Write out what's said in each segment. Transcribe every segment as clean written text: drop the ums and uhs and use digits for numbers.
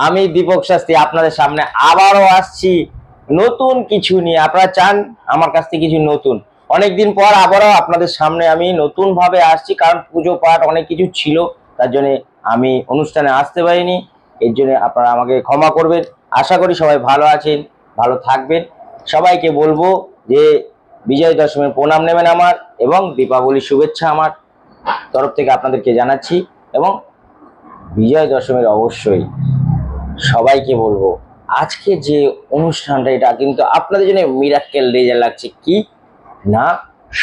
আমি দীপক শাস্ত্রী আপনাদের সামনে আবারও আসছি নতুন কিছু নিয়ে। আপনারা চান আমার কাছ থেকে কিছু নতুন, অনেকদিন পর আবারও আপনাদের সামনে আমি নতুন ভাবে আসছি, কারণ পুজো পাঠ অনেক কিছু ছিল, তার জন্য আমি অনুষ্ঠানে আসতে পারিনি। এর জন্য আপনারা আমাকে ক্ষমা করবেন। আশা করি সবাই ভালো আছেন, ভালো থাকবেন। সবাইকে বলবো যে বিজয় দশমীর প্রণাম নেবেন আমার, এবং দীপাবলির শুভেচ্ছা আমার তরফ থেকে আপনাদেরকে জানাচ্ছি। এবং বিজয় দশমীর অবশ্যই সবাইকে বলবো, আজকে যে অনুষ্ঠানটা এটা কিন্তু আপনাদের জন্য মিরাক্কেল রেজাল্ট লাগছে। কি না,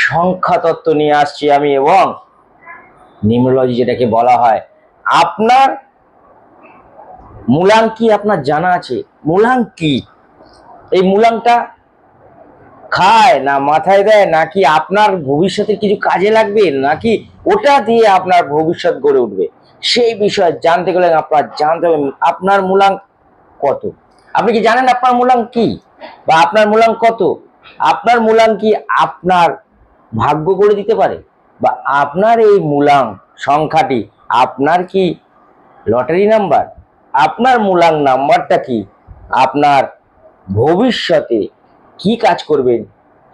সংখ্যা তত্ত্ব নিয়ে আসছি আমি, এবং নিউমেরোলজি যেটাকে বলা হয়। আপনার মূলাঙ্ক কি আপনার জানা আছে? মূলাঙ্ক কি? এই মূলাঙ্কটা খায় না মাথায় দেয়, নাকি আপনার ভবিষ্যতে কিছু কাজে লাগবে, নাকি ওটা দিয়ে আপনার ভবিষ্যৎ গড়ে উঠবে, সেই বিষয়ে জানতে গেলে আপনার জানতে হবে আপনার মূলাঙ্ক কত। আপনি কি জানেন আপনার মূলাঙ্ক কি, বা আপনার মূলাঙ্ক কত? আপনার মূলাঙ্ক কি আপনার ভাগ্য করে দিতে পারে, বা আপনার এই মূলাঙ্ক সংখ্যাটি আপনার কি লটারি নাম্বার? আপনার মূলাঙ্ক নাম্বারটা কি আপনার ভবিষ্যতে কি কাজ করবেন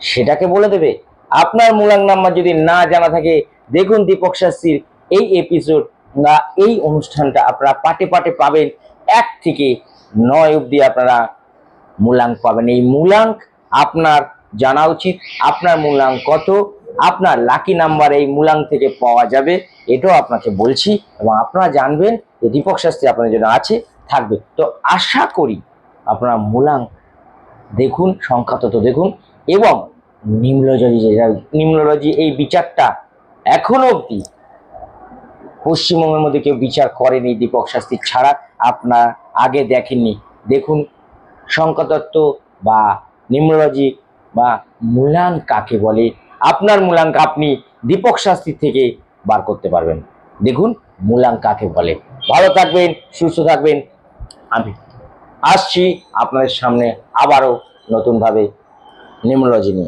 সেটাকে বলে দেবে? আপনার মূলাঙ্ক নাম্বার যদি না জানা থাকে, দেখুন দীপক শাস্ত্রীর এই এপিসোড বা এই অনুষ্ঠানটা আপনারা পাটে পাটে পাবেন। 1 থেকে 9 অবধি আপনারা মূলাঙ্ক পাবেন। এই মূলাঙ্ক আপনার জানা উচিত। আপনার মূলাঙ্ক কত, আপনার লাকি নাম্বার এই মূলাঙ্ক থেকে পাওয়া যাবে, এটাও আপনাকে বলছি। এবং আপনারা জানবেন যে দীপক শাস্ত্রী আপনাদের জন্য আছে, থাকবে। তো আশা করি আপনারা মূলাঙ্ক দেখুন, সংখ্যা তত্ত্ব দেখুন, এবং নিউমেরোলজি এই বিচারটা এখনো অবধি পশ্চিমবঙ্গের মধ্যে কেউ বিচার করেনি দীপক শাস্ত্রী ছাড়া। আপনার আগে দেখেননি, দেখুন সংখ্যা তত্ত্ব বা নিউমেরোলজি বা মূলাঙ্ক কাকে বলে। আপনার মূলাঙ্ক আপনি দীপক শাস্ত্রী থেকে বার করতে পারবেন। দেখুন মূলাঙ্ক কাকে বলে। ভালো থাকবেন, সুস্থ থাকবেন। আমি আসছি আপনাদের সামনে আবারও নতুনভাবে নিউমেরোলজি নিয়ে।